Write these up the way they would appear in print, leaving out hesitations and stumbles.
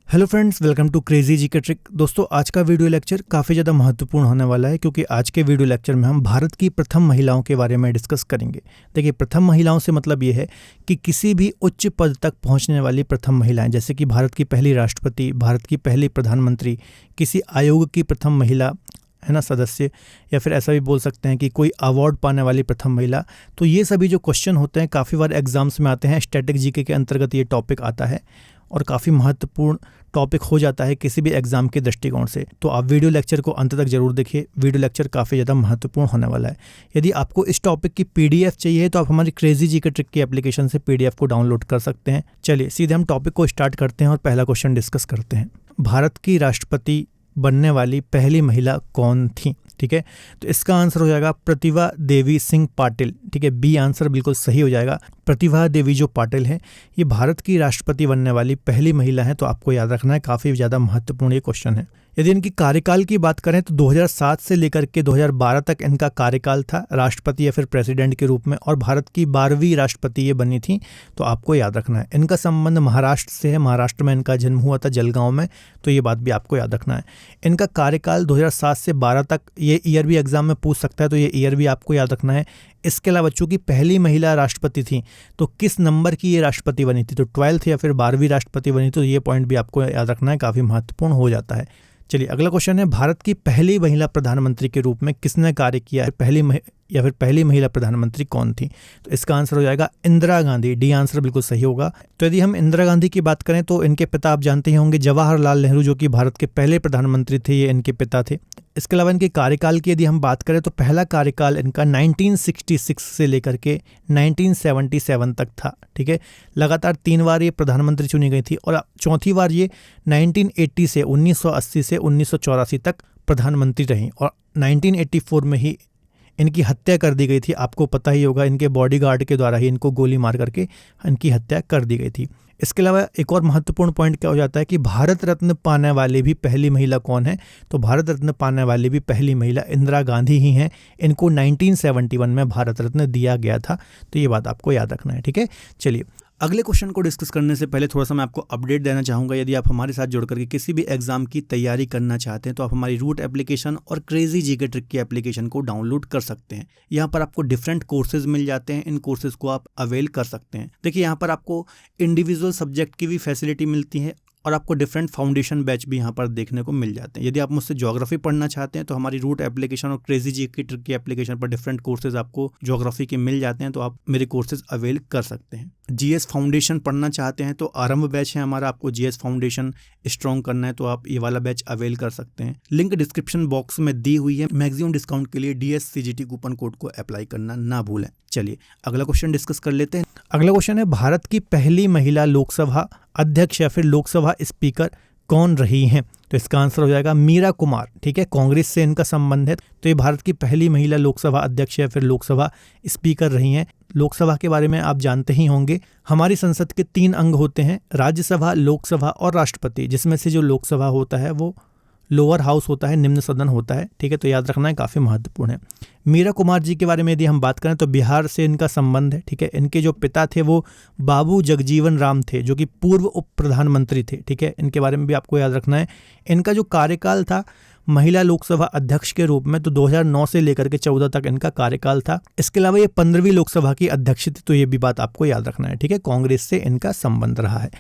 Hello friends, welcome to crazy GK trick. दोस्तों, आज का वीडियो लेक्चर काफ़ी ज़्यादा महत्वपूर्ण होने वाला है क्योंकि आज के वीडियो लेक्चर में हम भारत की प्रथम महिलाओं के बारे में डिस्कस करेंगे। देखिए, प्रथम महिलाओं से मतलब ये है कि किसी भी उच्च पद तक पहुंचने वाली प्रथम महिलाएं, जैसे कि भारत की पहली राष्ट्रपति, भारत की पहली प्रधानमंत्री, किसी आयोग की प्रथम महिला है ना सदस्य, या फिर ऐसा भी बोल सकते हैं कि कोई अवार्ड पाने वाली प्रथम महिला। तो ये सभी जो क्वेश्चन होते हैं काफ़ी बार एग्जाम्स में आते हैं। स्टैटिक जीके के अंतर्गत ये टॉपिक आता है और काफ़ी महत्वपूर्ण टॉपिक हो जाता है किसी भी एग्जाम के दृष्टिकोण से। तो आप वीडियो लेक्चर को अंत तक जरूर देखिए, वीडियो लेक्चर काफ़ी ज़्यादा महत्वपूर्ण होने वाला है। यदि आपको इस टॉपिक की पीडीएफ चाहिए तो आप हमारी क्रेजी जीके ट्रिक की एप्लीकेशन से पीडीएफ को डाउनलोड कर सकते हैं। चलिए सीधे हम टॉपिक को स्टार्ट करते हैं और पहला क्वेश्चन डिस्कस करते हैं। भारत की राष्ट्रपति बनने वाली पहली महिला कौन थी? ठीक है, तो इसका आंसर हो जाएगा प्रतिभा देवी सिंह पाटिल। ठीक है, बी आंसर बिल्कुल सही हो जाएगा। प्रतिभा देवी जो पाटिल है, ये भारत की राष्ट्रपति बनने वाली पहली महिला है। तो आपको याद रखना है, काफ़ी ज़्यादा महत्वपूर्ण ये क्वेश्चन है। यदि इनकी कार्यकाल की बात करें तो 2007 से लेकर के 2012 तक इनका कार्यकाल था राष्ट्रपति या फिर प्रेसिडेंट के रूप में, और भारत की 12वीं राष्ट्रपति ये बनी थी। तो आपको याद रखना है, इनका संबंध महाराष्ट्र से है। महाराष्ट्र में इनका जन्म हुआ था, जलगांव में। तो ये बात भी आपको याद रखना है। इनका कार्यकाल 2007 से 12 तक, ये ईयर भी एग्जाम में पूछ सकता है, तो ये ईयर भी आपको याद रखना है। इसके अलावा बच्चों की पहली महिला राष्ट्रपति थी, तो किस नंबर की ये राष्ट्रपति बनी थी? तो 12th या फिर 12वीं राष्ट्रपति बनी। तो ये पॉइंट भी आपको याद रखना है, काफ़ी महत्वपूर्ण हो जाता है। चलिए अगला क्वेश्चन है, भारत की पहली महिला प्रधानमंत्री के रूप में किसने कार्य किया है? पहली महिला प्रधानमंत्री कौन थी? तो इसका आंसर हो जाएगा इंदिरा गांधी। डी आंसर बिल्कुल सही होगा। तो यदि हम इंदिरा गांधी की बात करें तो इनके पिता आप जानते ही होंगे, जवाहरलाल नेहरू, जो कि भारत के पहले प्रधानमंत्री थे, ये इनके पिता थे। इसके अलावा इनके कार्यकाल की यदि हम बात करें तो पहला कार्यकाल इनका 1966 से लेकर के 1977 तक था। ठीक है, लगातार 3 बार ये प्रधानमंत्री चुनी गई थी और चौथी बार ये 1980 से 1980 से 1984 तक प्रधानमंत्री रहीं, और 1984 में ही इनकी हत्या कर दी गई थी। आपको पता ही होगा, इनके बॉडीगार्ड के द्वारा ही इनको गोली मार करके इनकी हत्या कर दी गई थी। इसके अलावा एक और महत्वपूर्ण पॉइंट क्या हो जाता है कि भारत रत्न पाने वाली भी पहली महिला कौन है? तो भारत रत्न पाने वाली भी पहली महिला इंदिरा गांधी ही हैं। इनको 1971 में भारत रत्न दिया गया था। तो ये बात आपको याद रखना है। ठीक है, चलिए अगले क्वेश्चन को डिस्कस करने से पहले थोड़ा सा मैं आपको अपडेट देना चाहूँगा। यदि आप हमारे साथ जुड़ करके किसी भी एग्जाम की तैयारी करना चाहते हैं तो आप हमारी रूट एप्लीकेशन और क्रेजी जीके ट्रिक की एप्लीकेशन को डाउनलोड कर सकते हैं। यहाँ पर आपको डिफरेंट कोर्सेज मिल जाते हैं, इन कोर्सेज को आप अवेल कर सकते हैं। देखिए, यहाँ पर आपको इंडिविजुअल सब्जेक्ट की भी फैसिलिटी मिलती है और आपको डिफरेंट फाउंडेशन बैच भी यहाँ पर देखने को मिल जाते हैं। यदि आप मुझसे ज्योग्राफी पढ़ना चाहते हैं तो हमारी रूट एप्लीकेशन और क्रेजी जीके ट्रिक की एप्लीकेशन पर डिफरेंट कोर्सेज आपको ज्योग्राफी के मिल जाते हैं, तो आप मेरे कोर्सेज अवेल कर सकते हैं। जीएस फाउंडेशन पढ़ना चाहते हैं तो आरंभ बैच है हमारा, आपको जीएस फाउंडेशन स्ट्रॉन्ग करना है तो आप ये वाला बैच अवेल कर सकते हैं। लिंक डिस्क्रिप्शन बॉक्स में दी हुई है। मैक्सिमम डिस्काउंट के लिए DSCGT कूपन कोड को अप्लाई करना ना भूलें। चलिए अगला क्वेश्चन डिस्कस कर लेते हैं। अगला क्वेश्चन है, भारत की पहली महिला लोकसभा अध्यक्ष या फिर लोकसभा स्पीकर कौन रही हैं? तो इसका आंसर हो जाएगा मीरा कुमार। ठीक है, कांग्रेस से इनका संबंध है। तो ये भारत की पहली महिला लोकसभा अध्यक्ष या फिर लोकसभा स्पीकर रही हैं। लोकसभा के बारे में आप जानते ही होंगे, हमारी संसद के 3 अंग होते हैं, राज्यसभा, लोकसभा और राष्ट्रपति, जिसमें से जो लोकसभा होता है वो लोअर हाउस होता है, निम्न सदन होता है। ठीक है, तो याद रखना है, काफ़ी महत्वपूर्ण है। मीरा कुमार जी के बारे में यदि हम बात करें तो बिहार से इनका संबंध है। ठीक है, इनके जो पिता थे वो बाबू जगजीवन राम थे, जो कि पूर्व उप प्रधानमंत्री थे। ठीक है, इनके बारे में भी आपको याद रखना है। इनका जो कार्यकाल था महिला लोकसभा अध्यक्ष के रूप में, तो 2009 से लेकर के 14 तक इनका कार्यकाल था। इसके अलावा ये 15वीं लोकसभा की अध्यक्ष थी, तो ये भी बात आपको याद रखना है। ठीक है, कांग्रेस से इनका संबंध रहा है।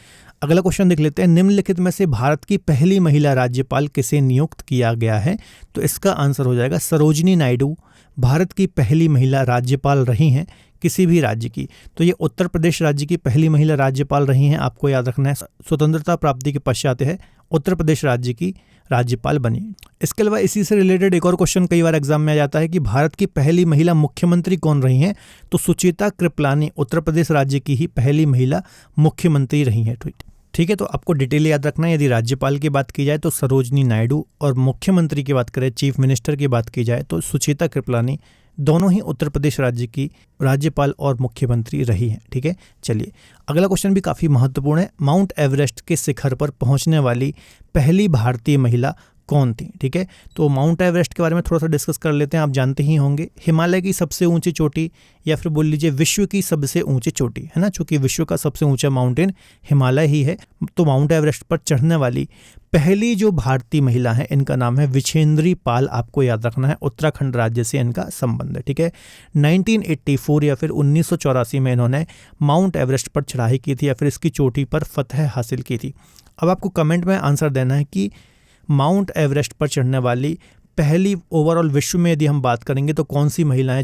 अगला क्वेश्चन देख लेते हैं, निम्नलिखित में से भारत की पहली महिला राज्यपाल किसे नियुक्त किया गया है? तो इसका आंसर हो जाएगा सरोजिनी नायडू भारत की पहली महिला राज्यपाल रही हैं किसी भी राज्य की। तो ये उत्तर प्रदेश राज्य की पहली महिला राज्यपाल रही हैं। आपको याद रखना है, स्वतंत्रता प्राप्ति के पश्चात है उत्तर प्रदेश राज्य की राज्यपाल बनी। इसके अलावा इसी से रिलेटेड एक और क्वेश्चन कई बार एग्जाम में आ जाता है कि भारत की पहली महिला मुख्यमंत्री कौन रही हैं? तो सुचेता कृपलानी उत्तर प्रदेश राज्य की ही पहली महिला मुख्यमंत्री रही हैं। ठीक है, तो आपको डिटेल याद रखना है। यदि राज्यपाल की बात की जाए तो सरोजिनी नायडू, और मुख्यमंत्री की बात करें, चीफ मिनिस्टर की बात की जाए तो सुचेता कृपलानी, दोनों ही उत्तर प्रदेश राज्य की राज्यपाल और मुख्यमंत्री रही हैं। ठीक है, चलिए अगला क्वेश्चन भी काफ़ी महत्वपूर्ण है। माउंट एवरेस्ट के शिखर पर पहुंचने वाली पहली भारतीय महिला कौन थी? ठीक है, तो माउंट एवरेस्ट के बारे में थोड़ा सा डिस्कस कर लेते हैं। आप जानते ही होंगे हिमालय की सबसे ऊंची चोटी या फिर बोल लीजिए विश्व की सबसे ऊंची चोटी, है ना, चूंकि विश्व का सबसे ऊंचा माउंटेन हिमालय ही है। तो माउंट एवरेस्ट पर चढ़ने वाली पहली जो भारतीय महिला है इनका नाम है विछेंद्री पाल, आपको याद रखना है। उत्तराखंड राज्य से इनका संबंध है। ठीक है, 1984 या फिर 1984 में इन्होंने माउंट एवरेस्ट पर चढ़ाई की थी या फिर इसकी चोटी पर फतह हासिल की थी। अब आपको कमेंट में आंसर देना है कि माउंट एवरेस्ट पर चढ़ने वाली पहली ओवरऑल विश्व में यदि हम बात करेंगे तो कौन सी महिलाएं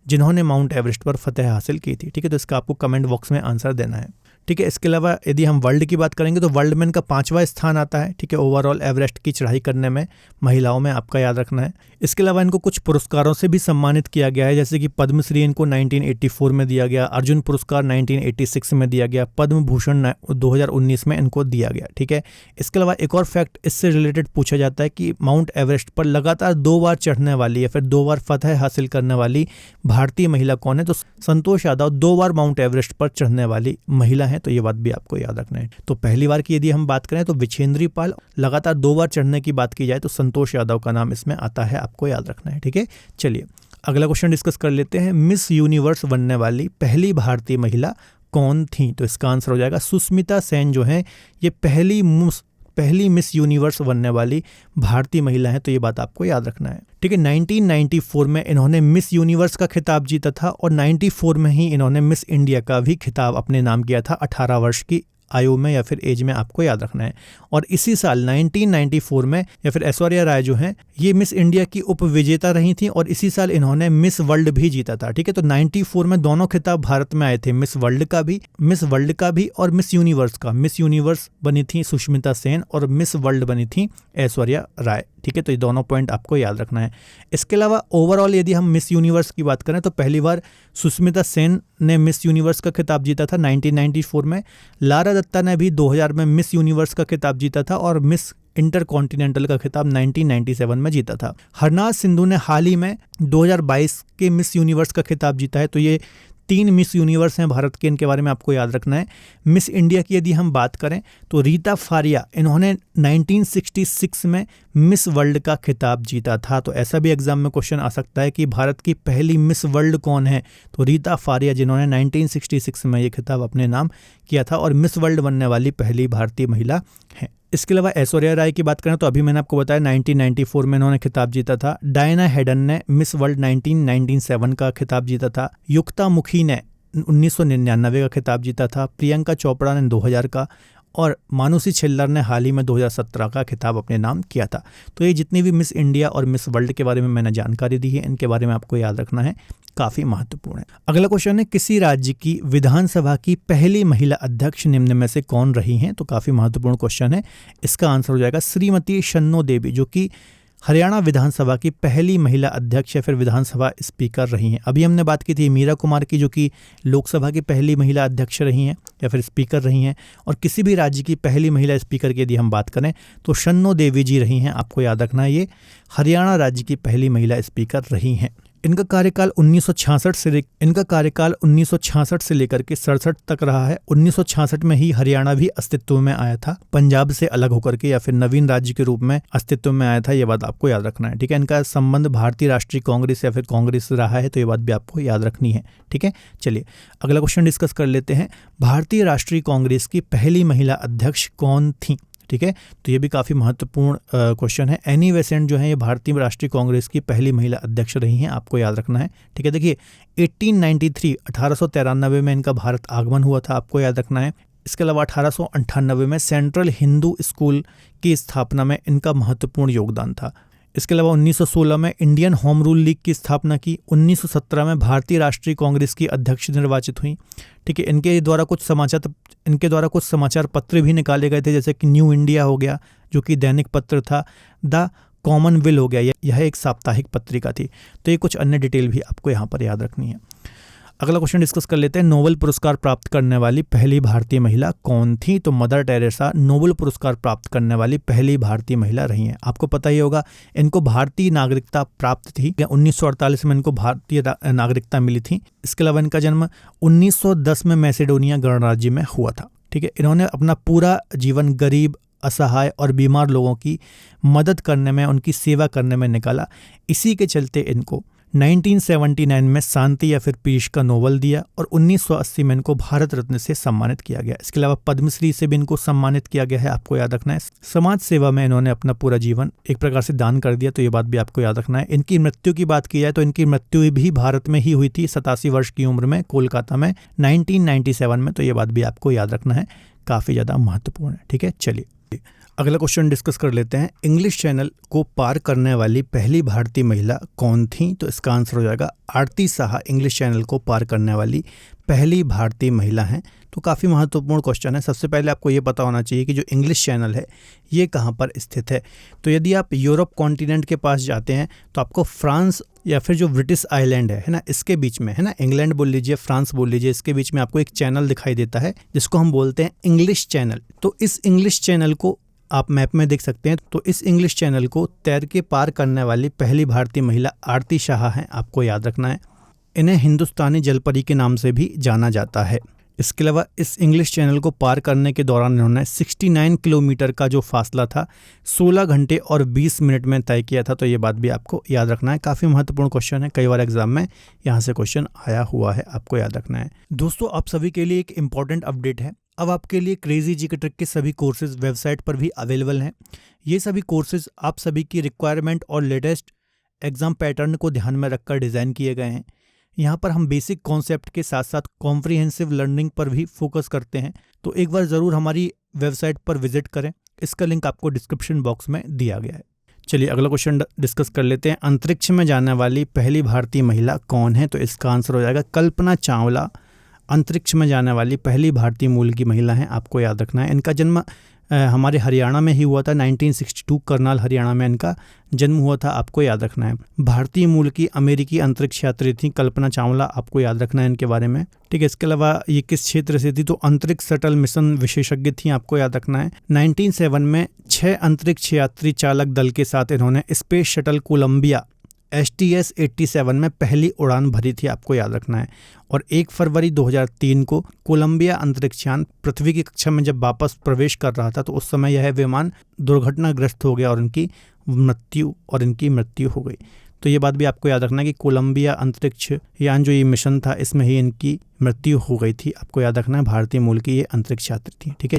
जिन्होंने माउंट एवरेस्ट पर फतह हासिल की थी। ठीक है, तो इसका आपको कमेंट बॉक्स में आंसर देना है। ठीक है, इसके अलावा यदि हम वर्ल्ड की बात करेंगे तो वर्ल्ड में इनका 5वां स्थान आता है। ठीक है, ओवरऑल एवरेस्ट की चढ़ाई करने में महिलाओं में, आपका याद रखना है। इसके अलावा इनको कुछ पुरस्कारों से भी सम्मानित किया गया है, जैसे कि पद्मश्री इनको 1984 में दिया गया, अर्जुन पुरस्कार 1986 में दिया गया, पद्म भूषण 2019 में इनको दिया गया। ठीक है, इसके अलावा एक और फैक्ट इससे रिलेटेड पूछा जाता है कि माउंट एवरेस्ट पर लगातार 2 बार चढ़ने वाली या फिर 2 बार फतह हासिल करने वाली भारतीय महिला कौन है? तो संतोष यादव 2 बार माउंट एवरेस्ट पर चढ़ने वाली महिला है, तो ये बात भी आपको याद रखना है। तो पहली बार की यदि हम बात करें तो विछेंद्री पाल, लगातार 2 बार चढ़ने की बात की जाए तो संतोष यादव का नाम इसमें आता है, आपको याद रखना है। ठीक है, चलिए अगला क्वेश्चन डिस्कस कर लेते हैं। मिस यूनिवर्स बनने वाली पहली भारतीय महिला कौन थी? तो इसका आंसर हो जाएगा सुष्मिता सेन जो है ये पहली मिस यूनिवर्स बनने वाली भारतीय महिला है, तो ये बात आपको याद रखना है। ठीक है, 1994 में इन्होंने मिस यूनिवर्स का खिताब जीता था और 94 में ही इन्होंने मिस इंडिया का भी खिताब अपने नाम किया था 18 वर्ष की आयु में या फिर एज में, आपको याद रखना है। और इसी साल 1994 में या फिर ऐश्वर्या राय जो हैं ये मिस इंडिया की उप विजेता रही थी और इसी साल इन्होंने मिस वर्ल्ड भी जीता था। ठीक है, तो 94 में दोनों खिताब भारत में आए थे, मिस वर्ल्ड का भी और मिस यूनिवर्स का। मिस यूनिवर्स बनी थी सुष्मिता सेन और मिस वर्ल्ड बनी थी ऐश्वर्या राय। ठीक है, तो ये दोनों पॉइंट आपको याद रखना है। इसके अलावा ओवरऑल यदि हम मिस यूनिवर्स की बात करें तो पहली बार सुष्मिता सेन ने मिस यूनिवर्स का खिताब जीता था 1994 में। लारा दत्ता ने भी 2000 में मिस यूनिवर्स का खिताब जीता था और मिस इंटरकॉन्टिनेंटल का खिताब 1997 में जीता था। हरनाज सिंधु ने हाल ही में 2022 के मिस यूनिवर्स का खिताब जीता है। तो ये 3 मिस यूनिवर्स हैं भारत के, इनके बारे में आपको याद रखना है। मिस इंडिया की यदि हम बात करें तो रीता फारिया, इन्होंने 1966 में मिस वर्ल्ड का खिताब जीता था। तो ऐसा भी एग्जाम में क्वेश्चन आ सकता है कि भारत की पहली मिस वर्ल्ड कौन है? तो रीता फारिया जिन्होंने 1966 में ये खिताब अपने नाम किया था और मिस वर्ल्ड बनने वाली पहली भारतीय महिला है। इसके अलावा ऐश्वर्या राय की बात करें तो अभी मैंने आपको बताया 1994 में इन्होंने खिताब जीता था। डायना हेडन ने मिस वर्ल्ड 1997 का खिताब जीता था। युक्ता मुखी ने 1999 का खिताब जीता था। प्रियंका चोपड़ा ने 2000 का और मानुषी छिल्लर ने हाल ही में 2017 का खिताब अपने नाम किया था। तो ये जितनी भी मिस इंडिया और मिस वर्ल्ड के बारे में मैंने जानकारी दी है, इनके बारे में आपको याद रखना है, काफ़ी महत्वपूर्ण है। अगला क्वेश्चन है, किसी राज्य की विधानसभा की पहली महिला अध्यक्ष निम्न में से कौन रही हैं? तो काफ़ी महत्वपूर्ण क्वेश्चन है। इसका आंसर हो जाएगा श्रीमती शन्नो देवी, जो कि हरियाणा विधानसभा की पहली महिला अध्यक्ष या फिर विधानसभा स्पीकर रही हैं। अभी हमने बात की थी मीरा कुमार की, जो कि लोकसभा की पहली महिला अध्यक्ष रही हैं या फिर स्पीकर रही हैं। और किसी भी राज्य की पहली महिला स्पीकर की यदि हम बात करें तो शन्नो देवी जी रही हैं, आपको याद रखना है, ये हरियाणा राज्य की पहली महिला स्पीकर रही हैं। इनका कार्यकाल 1966 से लेकर के 67 तक रहा है। 1966 में ही हरियाणा भी अस्तित्व में आया था, पंजाब से अलग होकर के या फिर नवीन राज्य के रूप में अस्तित्व में आया था। ये बात आपको याद रखना है। ठीक है, इनका संबंध भारतीय राष्ट्रीय कांग्रेस या फिर कांग्रेस से रहा है, तो ये बात भी आपको याद रखनी है। ठीक है, चलिए अगला क्वेश्चन डिस्कस कर लेते हैं। भारतीय राष्ट्रीय कांग्रेस की पहली महिला अध्यक्ष कौन थी? ठीक है, तो ये भी काफ़ी महत्वपूर्ण क्वेश्चन है। एनी बेसेंट जो है ये भारतीय राष्ट्रीय कांग्रेस की पहली महिला अध्यक्ष रही हैं, आपको याद रखना है। ठीक है, देखिए 1893 में इनका भारत आगमन हुआ था, आपको याद रखना है। इसके अलावा 1898 में सेंट्रल हिंदू स्कूल की स्थापना में इनका महत्वपूर्ण योगदान था। इसके अलावा 1916 में इंडियन होम रूल लीग की स्थापना की। 1917 में भारतीय राष्ट्रीय कांग्रेस की अध्यक्ष निर्वाचित हुई। ठीक है, इनके द्वारा कुछ समाचार पत्र भी निकाले गए थे, जैसे कि न्यू इंडिया हो गया, जो कि दैनिक पत्र था, द कॉमनवेल हो गया, यह एक साप्ताहिक पत्रिका थी। तो ये कुछ अन्य डिटेल भी आपको यहाँ पर याद रखनी है। अगला क्वेश्चन डिस्कस कर लेते हैं। नोबेल पुरस्कार प्राप्त करने वाली पहली भारतीय महिला कौन थी? तो मदर टेरेसा नोबेल पुरस्कार प्राप्त करने वाली पहली भारतीय महिला रही हैं। आपको पता ही होगा इनको भारतीय नागरिकता प्राप्त थी। 1948 में इनको भारतीय नागरिकता मिली थी। इसके अलावा इनका जन्म 1910 में मैसेडोनिया गणराज्य में हुआ था। ठीक है, इन्होंने अपना पूरा जीवन गरीब असहाय और बीमार लोगों की मदद करने में, उनकी सेवा करने में निकाला। इसी के चलते इनको 1979 में शांति या फिर पीस का नोबेल दिया और 1980 में इनको भारत रत्न से सम्मानित किया गया। इसके अलावा पद्मश्री से भी इनको सम्मानित किया गया है, आपको याद रखना है। समाज सेवा में इन्होंने अपना पूरा जीवन एक प्रकार से दान कर दिया, तो ये बात भी आपको याद रखना है। इनकी मृत्यु की बात की जाए तो इनकी मृत्यु भी भारत में ही हुई थी 87 वर्ष की उम्र में, कोलकाता में 1997 में, तो ये बात भी आपको याद रखना है, काफ़ी ज़्यादा महत्वपूर्ण है। ठीक है, चलिए अगला क्वेश्चन डिस्कस कर लेते हैं। इंग्लिश चैनल को पार करने वाली पहली भारतीय महिला कौन थी? तो इसका आंसर हो जाएगा आरती साहा इंग्लिश चैनल को पार करने वाली पहली भारतीय महिला हैं। तो काफ़ी महत्वपूर्ण क्वेश्चन है। सबसे पहले आपको ये पता होना चाहिए कि जो इंग्लिश चैनल है ये कहाँ पर स्थित है। तो यदि आप यूरोप कॉन्टिनेंट के पास जाते हैं तो आपको फ्रांस या फिर जो ब्रिटिश आइलैंड है ना, इसके बीच में है ना, इंग्लैंड बोल लीजिए, फ्रांस बोल लीजिए, इसके बीच में आपको एक चैनल दिखाई देता है जिसको हम बोलते हैं इंग्लिश चैनल। तो इस इंग्लिश चैनल को आप मैप में देख सकते हैं। तो इस इंग्लिश चैनल को तैर के पार करने वाली पहली भारतीय महिला आरती शाह हैं, आपको याद रखना है। इन्हें हिंदुस्तानी जलपरी के नाम से भी जाना जाता है। इसके अलावा इस इंग्लिश चैनल को पार करने के दौरान इन्होंने 69 किलोमीटर का जो फासला था 16 घंटे और 20 मिनट में तय किया था। तो ये बात भी आपको याद रखना है, काफ़ी महत्वपूर्ण क्वेश्चन है, कई बार एग्जाम में यहाँ से क्वेश्चन आया हुआ है, आपको याद रखना है। दोस्तों, आप सभी के लिए एक इम्पॉर्टेंट अपडेट है। अब आपके लिए क्रेजी जीके ट्रिक के सभी कोर्सेज वेबसाइट पर भी अवेलेबल हैं। ये सभी कोर्सेज आप सभी की रिक्वायरमेंट और लेटेस्ट एग्जाम पैटर्न को ध्यान में रखकर डिज़ाइन किए गए हैं। यहाँ पर हम बेसिक कॉन्सेप्ट के साथ साथ कॉम्प्रिहेंसिव लर्निंग पर भी फोकस करते हैं। तो एक बार ज़रूर हमारी वेबसाइट पर विजिट करें, इसका लिंक आपको डिस्क्रिप्शन बॉक्स में दिया गया है। चलिए अगला क्वेश्चन डिस्कस कर लेते हैं। अंतरिक्ष में जाने वाली पहली भारतीय महिला कौन है? तो इसका आंसर हो जाएगा कल्पना चावला अंतरिक्ष में जाने वाली पहली भारतीय मूल की महिला हैं, आपको याद रखना है। इनका जन्म हमारे हरियाणा में ही हुआ था, 1962 करनाल हरियाणा में इनका जन्म हुआ था, आपको याद रखना है। भारतीय मूल की अमेरिकी अंतरिक्ष यात्री थी कल्पना चावला, आपको याद रखना है इनके बारे में। ठीक है, इसके अलावा ये किस क्षेत्र से थी? तो अंतरिक्ष शटल मिशन विशेषज्ञ थी, आपको याद रखना है। 1907 में 6 अंतरिक्ष यात्री चालक दल के साथ इन्होंने स्पेस शटल कोलंबिया STS-87 में पहली उड़ान भरी थी, आपको याद रखना है। और 1 फरवरी 2003 को कोलंबिया अंतरिक्षयान पृथ्वी की कक्षा में जब वापस प्रवेश कर रहा था तो उस समय यह विमान दुर्घटनाग्रस्त हो गया और इनकी मृत्यु हो गई। तो ये बात भी आपको याद रखना है कि कोलंबिया अंतरिक्ष यान जो ये मिशन था इसमें ही इनकी मृत्यु हो गई थी, आपको याद रखना है। भारतीय मूल की ये अंतरिक्ष यात्री थी। ठीक है,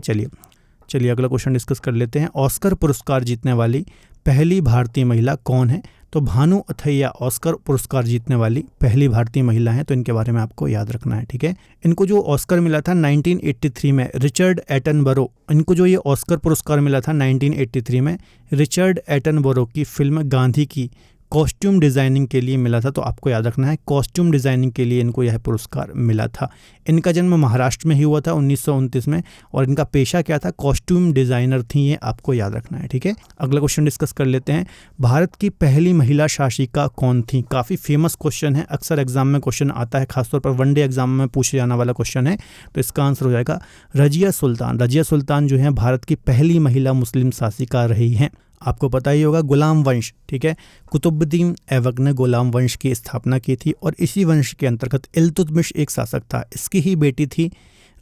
चलिए अगला क्वेश्चन डिस्कस कर लेते हैं। ऑस्कर पुरस्कार जीतने वाली पहली भारतीय महिला कौन है? तो भानु अथैया ऑस्कर पुरस्कार जीतने वाली पहली भारतीय महिला हैं, तो इनके बारे में आपको याद रखना है। ठीक है, इनको जो ऑस्कर मिला था 1983 में रिचर्ड एटनबरो, इनको जो ये ऑस्कर पुरस्कार मिला था 1983 में रिचर्ड एटनबरो की फिल्म गांधी की कॉस्ट्यूम डिज़ाइनिंग के लिए मिला था। तो आपको याद रखना है कॉस्ट्यूम डिज़ाइनिंग के लिए इनको यह पुरस्कार मिला था। इनका जन्म महाराष्ट्र में ही हुआ था 1929 में और इनका पेशा क्या था? कॉस्ट्यूम डिज़ाइनर थी, ये आपको याद रखना है। ठीक है, अगला क्वेश्चन डिस्कस कर लेते हैं। भारत की पहली महिला शासिका कौन थी? काफ़ी फेमस क्वेश्चन है, अक्सर एग्जाम में क्वेश्चन आता है, खासतौर पर वनडे एग्जाम में पूछे जाने वाला क्वेश्चन है। तो इसका आंसर हो जाएगा रजिया सुल्तान। रजिया सुल्तान जो है भारत की पहली महिला मुस्लिम शासिका रही हैं। आपको पता ही होगा गुलाम वंश, ठीक है, कुतुबुद्दीन ऐबक ने गुलाम वंश की स्थापना की थी और इसी वंश के अंतर्गत इल्तुतमिश एक शासक था, इसकी ही बेटी थी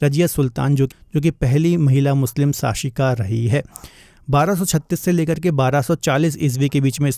रजिया सुल्तान जो कि पहली महिला मुस्लिम शासिका रही है। 1236 से लेकर के 1240 ईस्वी के बीच में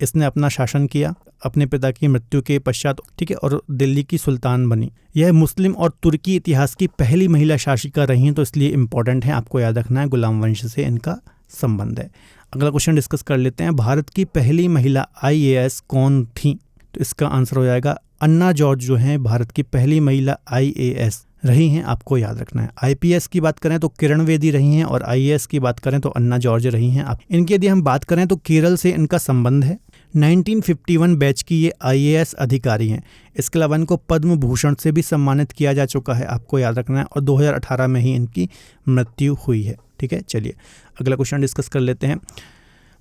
इसने अपना शासन किया अपने पिता की मृत्यु के पश्चात, ठीक है, और दिल्ली की सुल्तान बनी। यह मुस्लिम और तुर्की इतिहास की पहली महिला शासिका रही हैं, तो इसलिए इम्पोर्टेंट है, आपको याद रखना है, गुलाम वंश से इनका संबंध है। अगला क्वेश्चन डिस्कस कर लेते हैं। भारत की पहली महिला IAS कौन थी? तो इसका आंसर हो जाएगा अन्ना जॉर्ज जो हैं भारत की पहली महिला IAS रही हैं, आपको याद रखना है। IPS की बात करें तो किरण बेदी रही हैं और IAS की बात करें तो अन्ना जॉर्ज रही हैं। इनकी यदि हम बात करें तो केरल से इनका संबंध है। 1951 बैच की ये IAS अधिकारी हैं। इसके अलावा इनको पद्म भूषण से भी सम्मानित किया जा चुका है, आपको याद रखना है, और 2018 में ही इनकी मृत्यु हुई है। ठीक है, चलिए अगला क्वेश्चन डिस्कस कर लेते हैं।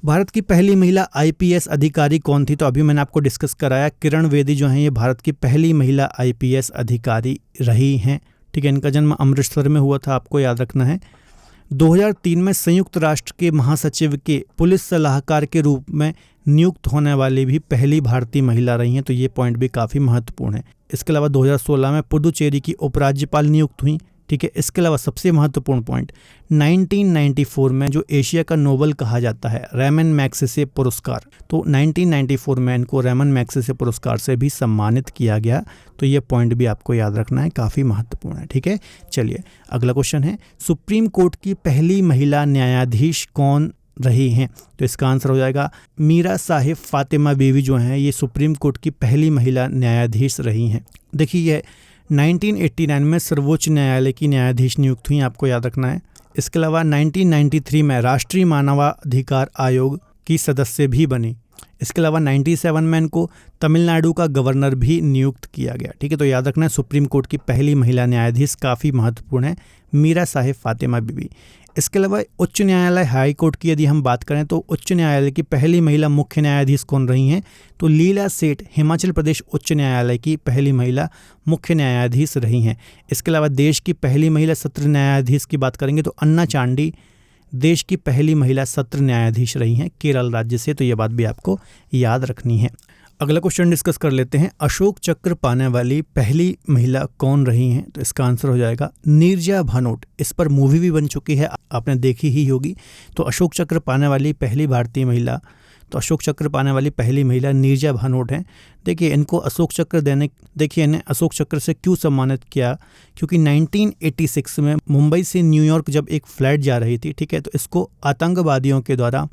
भारत की पहली महिला IPS अधिकारी कौन थी? तो अभी मैंने आपको डिस्कस कराया, किरण बेदी जो हैं ये भारत की पहली महिला IPS अधिकारी रही हैं। ठीक है, इनका जन्म अमृतसर में हुआ था, आपको याद रखना है। 2003 में संयुक्त राष्ट्र के महासचिव के पुलिस सलाहकार के रूप में नियुक्त होने वाली भी पहली भारतीय महिला रही हैं, तो ये पॉइंट भी काफ़ी महत्वपूर्ण है। इसके अलावा 2016 में पुडुचेरी की उपराज्यपाल नियुक्त हुई ठीक है। इसके अलावा सबसे महत्वपूर्ण पॉइंट, 1994 में जो एशिया का नोबेल कहा जाता है रैमन मैग्सेसे पुरस्कार, तो 1994 में इनको रैमन मैग्सेसे पुरस्कार से भी सम्मानित किया गया। तो ये पॉइंट भी आपको याद रखना है, काफ़ी महत्वपूर्ण है, ठीक है। चलिए अगला क्वेश्चन है, सुप्रीम कोर्ट की पहली महिला न्यायाधीश कौन रही हैं? तो इसका आंसर हो जाएगा मीरा साहिब फातिमा बीवी जो हैं ये सुप्रीम कोर्ट की पहली महिला न्यायाधीश रही हैं। देखिए ये 1989 में सर्वोच्च न्यायालय की न्यायाधीश नियुक्त हुई, आपको याद रखना है। इसके अलावा 1993 में राष्ट्रीय मानवाधिकार आयोग की सदस्य भी बनी। इसके अलावा 97 में इनको तमिलनाडु का गवर्नर भी नियुक्त किया गया, ठीक है। तो याद रखना है सुप्रीम कोर्ट की पहली महिला न्यायाधीश काफ़ी महत्वपूर्ण है, मीरा साहिब फातिमा बीवी। इसके अलावा उच्च न्यायालय हाई कोर्ट की यदि हम बात करें तो उच्च न्यायालय की पहली महिला मुख्य न्यायाधीश कौन रही हैं? तो लीला सेठ हिमाचल प्रदेश उच्च न्यायालय की पहली महिला मुख्य न्यायाधीश रही हैं। इसके अलावा देश की पहली महिला सत्र न्यायाधीश की बात करेंगे तो अन्ना चांडी देश की पहली महिला सत्र न्यायाधीश रही हैं केरल राज्य से। तो ये बात भी आपको याद रखनी है। अगला क्वेश्चन डिस्कस कर लेते हैं, अशोक चक्र पाने वाली पहली महिला कौन रही हैं? तो इसका आंसर हो जाएगा नीरजा भानोट। इस पर मूवी भी बन चुकी है, आपने देखी ही होगी। तो अशोक चक्र पाने वाली पहली भारतीय महिला, तो अशोक चक्र पाने वाली पहली महिला नीरजा भानोट हैं। देखिए इनको अशोक चक्र देखिए इन्हें अशोक चक्र से क्यों सम्मानित किया, क्योंकि 1986 में मुंबई से न्यूयॉर्क जब एक फ्लाइट जा रही थी, ठीक है, तो इसको आतंकवादियों के द्वारा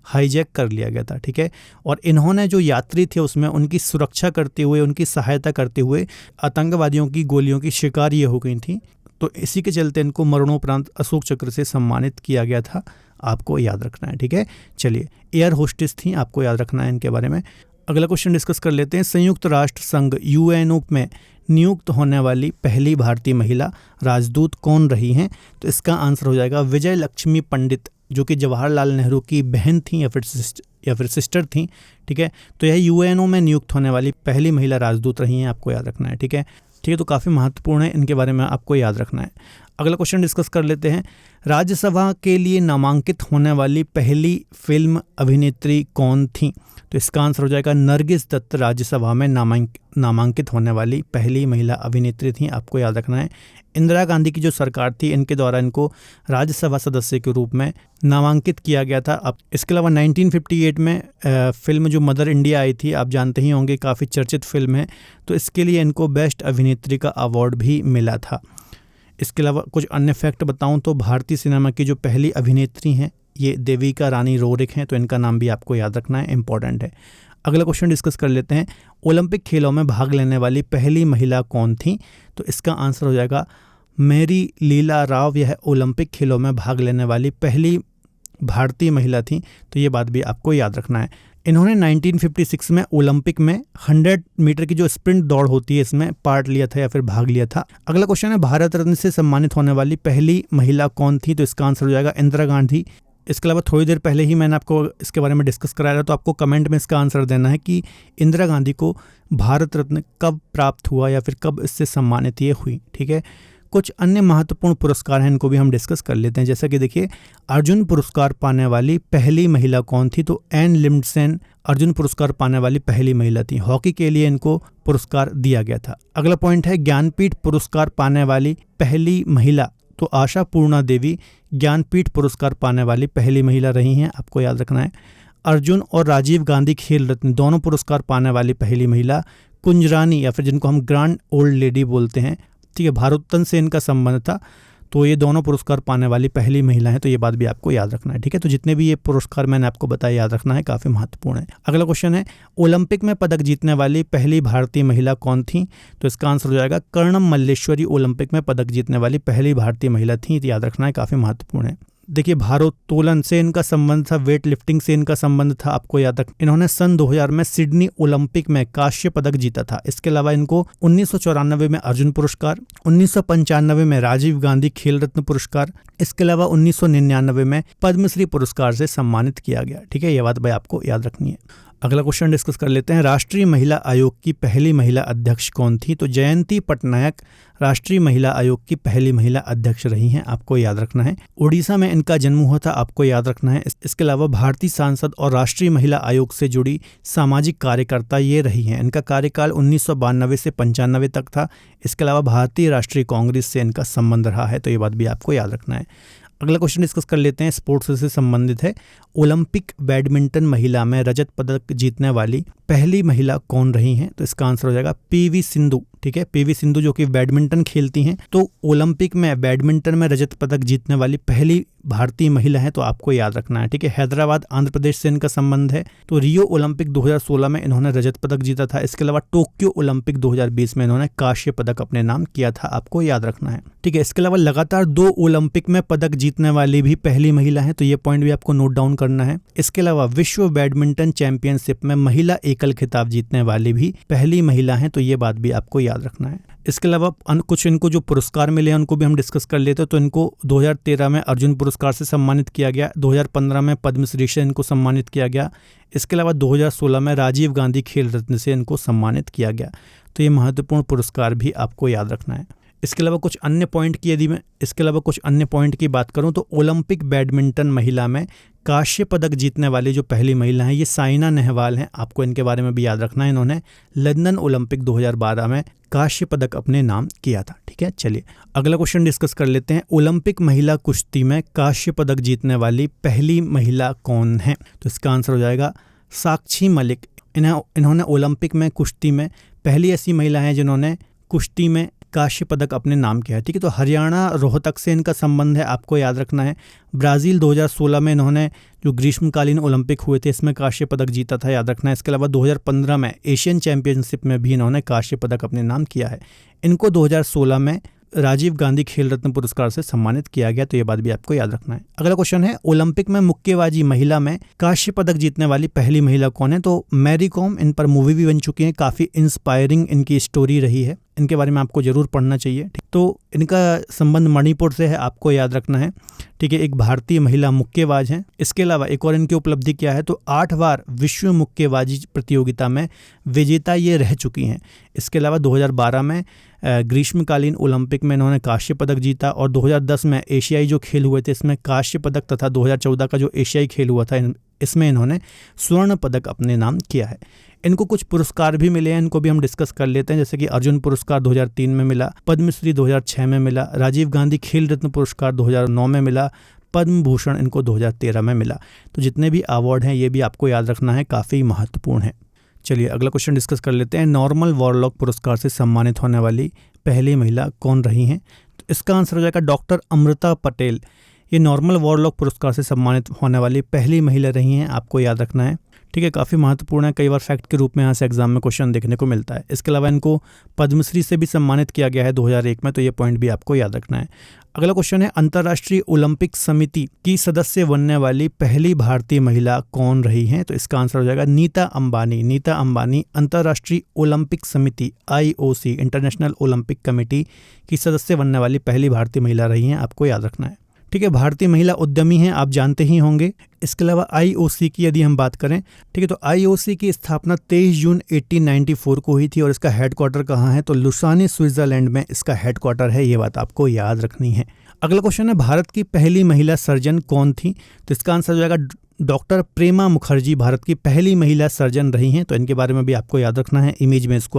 हाईजैक कर लिया गया था, ठीक है। और इन्होंने जो यात्री थे उसमें उनकी सुरक्षा करते हुए, उनकी सहायता करते हुए आतंकवादियों की गोलियों की शिकार ये हो गई थी। तो इसी के चलते इनको मरणोपरांत अशोक चक्र से सम्मानित किया गया था, आपको याद रखना है, ठीक है। चलिए एयर होस्टेस थी, आपको याद रखना है इनके बारे में। अगला क्वेश्चन डिस्कस कर लेते हैं, संयुक्त राष्ट्र संघ यूएनओ में नियुक्त होने वाली पहली भारतीय महिला राजदूत कौन रही हैं? तो इसका आंसर हो जाएगा विजय लक्ष्मी पंडित, जो कि जवाहरलाल नेहरू की बहन थी या फिर सिस्टर थी, ठीक है। तो यह यूएनओ में नियुक्त होने वाली पहली महिला राजदूत रही हैं, आपको याद रखना है, ठीक है। तो काफ़ी महत्वपूर्ण है, इनके बारे में आपको याद रखना है। अगला क्वेश्चन डिस्कस कर लेते हैं, राज्यसभा के लिए नामांकित होने वाली पहली फिल्म अभिनेत्री कौन थी? तो इसका आंसर हो जाएगा नरगिस दत्त राज्यसभा में नामांकित होने वाली पहली महिला अभिनेत्री थी, आपको याद रखना है। इंदिरा गांधी की जो सरकार थी इनके द्वारा इनको राज्यसभा सदस्य के रूप में नामांकित किया गया था। अब इसके अलावा 1958 में फिल्म जो मदर इंडिया आई थी, आप जानते ही होंगे, काफ़ी चर्चित फिल्म है, तो इसके लिए इनको बेस्ट अभिनेत्री का अवार्ड भी मिला था। इसके अलावा कुछ अन्य फैक्ट बताऊं तो भारतीय सिनेमा की जो पहली अभिनेत्री हैं ये देविका रानी रोरिक हैं, तो इनका नाम भी आपको याद रखना है, इंपॉर्टेंट है। अगला क्वेश्चन डिस्कस कर लेते हैं, ओलंपिक खेलों में भाग लेने वाली पहली महिला कौन थी? तो इसका आंसर हो जाएगा मैरी लीला राव। यह ओलंपिक खेलों में भाग लेने वाली पहली भारतीय महिला थी, तो ये बात भी आपको याद रखना है। इन्होंने 1956 में ओलंपिक में 100 मीटर की जो स्प्रिंट दौड़ होती है इसमें पार्ट लिया था या फिर भाग लिया था। अगला क्वेश्चन है, भारत रत्न से सम्मानित होने वाली पहली महिला कौन थी? तो इसका आंसर हो जाएगा इंदिरा गांधी। इसके अलावा थोड़ी देर पहले ही मैंने आपको इसके बारे में डिस्कस कराया था, तो आपको कमेंट में इसका आंसर देना है कि इंदिरा गांधी को भारत रत्न कब प्राप्त हुआ या फिर कब इससे सम्मानित ये हुई, ठीक है। कुछ अन्य महत्वपूर्ण पुरस्कार हैं, इनको भी हम डिस्कस कर लेते हैं। जैसा कि देखिए अर्जुन पुरस्कार पाने वाली पहली महिला कौन थी? तो एन लिंडसेन अर्जुन पुरस्कार पाने वाली पहली महिला थी। हॉकी के लिए इनको पुरस्कार दिया गया था। अगला पॉइंट है, ज्ञानपीठ पुरस्कार पाने वाली पहली महिला, तो आशा पूर्णा देवी ज्ञानपीठ पुरस्कार पाने वाली पहली महिला रही हैं, आपको याद रखना है। अर्जुन और राजीव गांधी खेल रत्न दोनों पुरस्कार पाने वाली पहली महिला कुंजरानी, या फिर जिनको हम ग्रैंड ओल्ड लेडी बोलते हैं, ठीक है, भारत रत्न से इनका संबंध था, तो ये दोनों पुरस्कार पाने वाली पहली महिला है, तो ये बात भी आपको याद रखना है, ठीक है। तो जितने भी ये पुरस्कार मैंने आपको बताया याद रखना है, काफ़ी महत्वपूर्ण है। अगला क्वेश्चन है, ओलंपिक में पदक जीतने वाली पहली भारतीय महिला कौन थी? तो इसका आंसर हो जाएगा कर्णम मल्लेश्वरी ओलंपिक में पदक जीतने वाली पहली भारतीय महिला थी, तो याद रखना है, काफ़ी महत्वपूर्ण है। देखिए भारोत्तोलन से इनका संबंध था, वेट लिफ्टिंग से इनका संबंध था, आपको याद रख। इन्होंने सन 2000 में सिडनी ओलंपिक में कांस्य पदक जीता था। इसके अलावा इनको 1994 में अर्जुन पुरस्कार, 1995 में राजीव गांधी खेल रत्न पुरस्कार, इसके अलावा 1999 में पद्मश्री पुरस्कार से सम्मानित किया गया, ठीक है। यह बात भाई आपको याद रखनी है। अगला क्वेश्चन डिस्कस कर लेते हैं, राष्ट्रीय महिला आयोग की पहली महिला अध्यक्ष कौन थी? तो जयंती पटनायक राष्ट्रीय महिला आयोग की पहली महिला अध्यक्ष रही हैं, आपको याद रखना है। उड़ीसा में इनका जन्म हुआ था, आपको याद रखना है। इसके अलावा भारतीय सांसद और राष्ट्रीय महिला आयोग से जुड़ी सामाजिक कार्यकर्ता ये रही हैं। इनका कार्यकाल 1992 से 95 तक था। इसके अलावा भारतीय राष्ट्रीय कांग्रेस से इनका संबंध रहा है, तो ये बात भी आपको याद रखना है। अगला क्वेश्चन डिस्कस कर लेते हैं, स्पोर्ट्स से संबंधित है। ओलंपिक बैडमिंटन महिला में रजत पदक जीतने वाली पहली महिला कौन रही हैं? तो इसका आंसर हो जाएगा पीवी सिंधु। ठीक है, पीवी सिंधु जो कि बैडमिंटन खेलती हैं, तो ओलंपिक में बैडमिंटन में रजत पदक जीतने वाली पहली भारतीय महिला है, तो आपको याद रखना है। ठीक है, हैदराबाद आंध्र प्रदेश से इनका संबंध है। तो रियो ओलंपिक 2016 में इन्होंने रजत पदक जीता था। इसके अलावा टोक्यो ओलंपिक 2020 में इन्होंने कांस्य पदक अपने नाम किया था, आपको याद रखना है। ठीक है, इसके अलावा लगातार 2 ओलंपिक में पदक जीतने वाली भी पहली महिला है, तो ये पॉइंट भी आपको नोट डाउन करना है। इसके अलावा विश्व बैडमिंटन चैंपियनशिप में महिला एकल खिताब जीतने वाली भी पहली महिला है, तो ये बात भी आपको याद रखना है। इसके अलावा कुछ इनको जो पुरस्कार मिले हैं उनको भी हम डिस्कस कर लेते हैं। तो इनको 2013 में अर्जुन पुरस्कार से सम्मानित किया गया, 2015 में पद्मश्री से इनको सम्मानित किया गया। इसके अलावा 2016 में राजीव गांधी खेल रत्न से इनको सम्मानित किया गया। तो ये महत्वपूर्ण पुरस्कार भी आपको याद रखना है। इसके अलावा कुछ अन्य पॉइंट की बात करूं तो ओलंपिक बैडमिंटन महिला में कांस्य पदक जीतने वाली जो पहली महिला है ये साइना नेहवाल हैं, आपको इनके बारे में भी याद रखना है। इन्होंने लंदन ओलंपिक 2012 में कांस्य पदक अपने नाम किया था। ठीक है, चलिए अगला क्वेश्चन डिस्कस कर लेते हैं। ओलंपिक महिला कुश्ती में कांस्य पदक जीतने वाली पहली महिला कौन है? तो इसका आंसर हो जाएगा साक्षी मलिक। इन्होंने ओलंपिक में कुश्ती में पहली ऐसी महिला है जिन्होंने कुश्ती में कांस्य पदक अपने नाम किया है। ठीक है, तो हरियाणा रोहतक से इनका संबंध है, आपको याद रखना है। ब्राज़ील 2016 में इन्होंने जो ग्रीष्मकालीन ओलंपिक हुए थे इसमें कांस्य पदक जीता था, याद रखना है। इसके अलावा 2015 में एशियन चैंपियनशिप में भी इन्होंने कांस्य पदक अपने नाम किया है। इनको 2016 में राजीव गांधी खेल रत्न पुरस्कार से सम्मानित किया गया, तो ये बात भी आपको याद रखना है। अगला क्वेश्चन है, ओलंपिक में मुक्केबाजी महिला में कांस्य पदक जीतने वाली पहली महिला कौन है? तो मैरी कॉम, इन पर मूवी भी बन चुकी है, काफ़ी इंस्पायरिंग इनकी स्टोरी रही है, इनके बारे में आपको जरूर पढ़ना चाहिए। तो इनका संबंध मणिपुर से है, आपको याद रखना है। ठीक है, एक भारतीय महिला मुक्केबाज हैं। इसके अलावा एक और इनकी उपलब्धि क्या है, तो 8 बार विश्व मुक्केबाजी प्रतियोगिता में विजेता ये रह चुकी हैं। इसके अलावा 2012 में ग्रीष्मकालीन ओलंपिक में इन्होंने कांस्य पदक जीता और 2010 में एशियाई जो खेल हुए थे इसमें कांस्य पदक तथा 2014 का जो एशियाई खेल हुआ था इसमें इन्होंने स्वर्ण पदक अपने नाम किया है। इनको कुछ पुरस्कार भी मिले हैं, इनको भी हम डिस्कस कर लेते हैं। जैसे कि अर्जुन पुरस्कार 2003 में मिला, पद्मश्री 2006 में मिला, राजीव गांधी खेल रत्न पुरस्कार 2009 में मिला, पद्म भूषण इनको 2013 में मिला। तो जितने भी अवार्ड हैं ये भी आपको याद रखना है, काफ़ी महत्वपूर्ण है। चलिए अगला क्वेश्चन डिस्कस कर लेते हैं। नॉर्मल वॉरलॉक पुरस्कार से सम्मानित होने वाली पहली महिला कौन रही हैं? तो इसका आंसर हो जाएगा डॉक्टर अमृता पटेल। ये नॉर्मल वॉरलॉक पुरस्कार से सम्मानित होने वाली पहली महिला रही हैं, आपको याद रखना है। ठीक है, काफ़ी महत्वपूर्ण है, कई बार फैक्ट के रूप में यहाँ से एग्जाम में क्वेश्चन देखने को मिलता है। इसके अलावा इनको पद्मश्री से भी सम्मानित किया गया है 2001 में, तो ये पॉइंट भी आपको याद रखना है। अगला क्वेश्चन है, अंतर्राष्ट्रीय ओलंपिक समिति की सदस्य बनने वाली पहली भारतीय महिला कौन रही हैं? तो इसका आंसर हो जाएगा नीता अंबानी। नीता अंबानी अंतर्राष्ट्रीय ओलंपिक समिति IOC इंटरनेशनल ओलंपिक कमेटी की सदस्य बनने वाली पहली भारतीय महिला रही हैं, आपको याद रखना है। ठीक है, भारतीय महिला उद्यमी हैं, आप जानते ही होंगे। इसके अलावा IOC की यदि हम बात करें, ठीक है, तो IOC की स्थापना 23 जून 1894 को हुई थी और इसका हेडक्वार्टर कहाँ है? तो लुसाने स्विट्जरलैंड में इसका हेडक्वार्टर है, ये बात आपको याद रखनी है। अगला क्वेश्चन है, भारत की पहली महिला सर्जन कौन थी? तो इसका आंसर हो जाएगा डॉक्टर प्रेमा मुखर्जी भारत की पहली महिला सर्जन रही हैं, तो इनके बारे में भी आपको याद रखना है। इमेज में इनको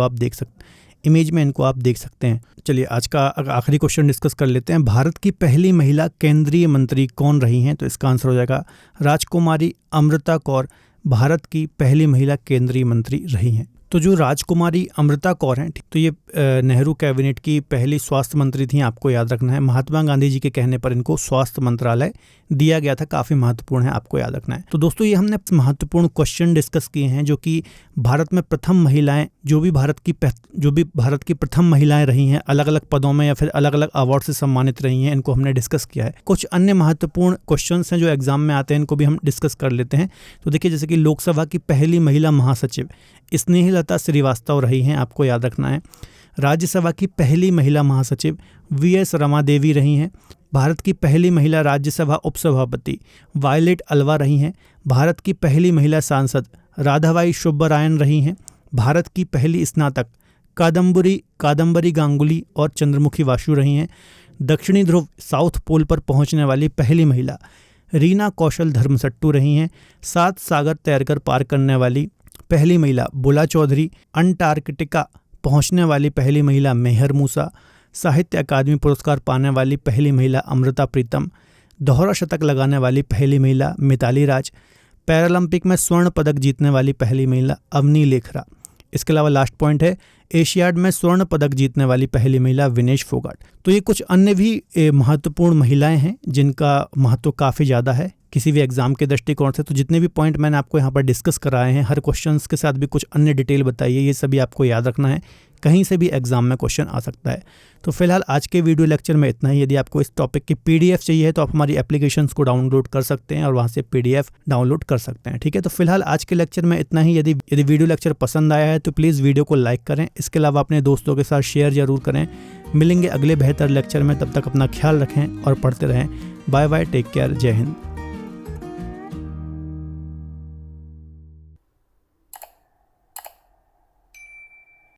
आप देख सकते हैं। चलिए आज का आखिरी क्वेश्चन डिस्कस कर लेते हैं। भारत की पहली महिला केंद्रीय मंत्री कौन रही हैं? तो इसका आंसर हो जाएगा राजकुमारी अमृता कौर भारत की पहली महिला केंद्रीय मंत्री रही हैं। तो जो राजकुमारी अमृता कौर हैं, तो ये नेहरू कैबिनेट की पहली स्वास्थ्य मंत्री थी, आपको याद रखना है। महात्मा गांधी जी के कहने पर इनको स्वास्थ्य मंत्रालय दिया गया था, काफ़ी महत्वपूर्ण है, आपको याद रखना है। तो दोस्तों ये हमने महत्वपूर्ण क्वेश्चन डिस्कस किए हैं जो कि भारत में प्रथम महिलाएं, जो भी भारत की प्रथम महिलाएं रही हैं अलग अलग पदों में या फिर अलग अलग अवार्ड से सम्मानित रही हैं, इनको हमने डिस्कस किया है। कुछ अन्य महत्वपूर्ण क्वेश्चन हैं जो एग्जाम में आते हैं, इनको भी हम डिस्कस कर लेते हैं। तो देखिए, जैसे कि लोकसभा की पहली महिला महासचिव स्नेहलता श्रीवास्तव रही हैं, आपको याद रखना है। राज्यसभा की पहली महिला महासचिव VS रमा देवी रही हैं। भारत की पहली महिला राज्यसभा उपसभापति वायलेट अलवा रही हैं। भारत की पहली महिला सांसद राधाबाई सुब्बरायन रही हैं भारत की पहली स्नातक। कादम्बरी गांगुली और चंद्रमुखी वासु रही हैं दक्षिणी ध्रुव साउथ पोल पर पहुंचने वाली पहली महिला। रीना कौशल धर्मसट्टू रही हैं 7 सागर तैरकर पार करने वाली पहली महिला। बुला चौधरी अंटार्कटिका पहुंचने वाली पहली महिला। मेहर मूसा साहित्य अकादमी पुरस्कार पाने वाली पहली महिला। अमृता प्रीतम दोहरा शतक लगाने वाली पहली महिला। मिताली राज पैरालंपिक में स्वर्ण पदक जीतने वाली पहली महिला। अवनी लेखरा। इसके अलावा लास्ट पॉइंट है एशियाड में स्वर्ण पदक जीतने वाली पहली महिला विनेश फोगाट। तो ये कुछ अन्य भी महत्वपूर्ण महिलाएं हैं जिनका महत्व काफ़ी ज़्यादा है किसी भी एग्जाम के दृष्टिकोण से। तो जितने भी पॉइंट मैंने आपको यहाँ पर डिस्कस कराए हैं, हर क्वेश्चंस के साथ भी कुछ अन्य डिटेल बताइए, ये सभी आपको याद रखना है, कहीं से भी एग्जाम में क्वेश्चन आ सकता है। तो फिलहाल आज के वीडियो लेक्चर में इतना ही। यदि आपको इस टॉपिक की PDF चाहिए तो आप हमारी एप्लीकेशंस को डाउनलोड कर सकते हैं और वहाँ से PDF डाउनलोड कर सकते हैं। ठीक है, तो फिलहाल आज के लेक्चर में इतना ही। यदि वीडियो लेक्चर पसंद आया है तो प्लीज़ वीडियो को लाइक करें। इसके अलावा अपने दोस्तों के साथ शेयर जरूर करें। मिलेंगे अगले बेहतर लेक्चर में, तब तक अपना ख्याल रखें और पढ़ते रहें। बाय बाय, टेक केयर, जय हिंद।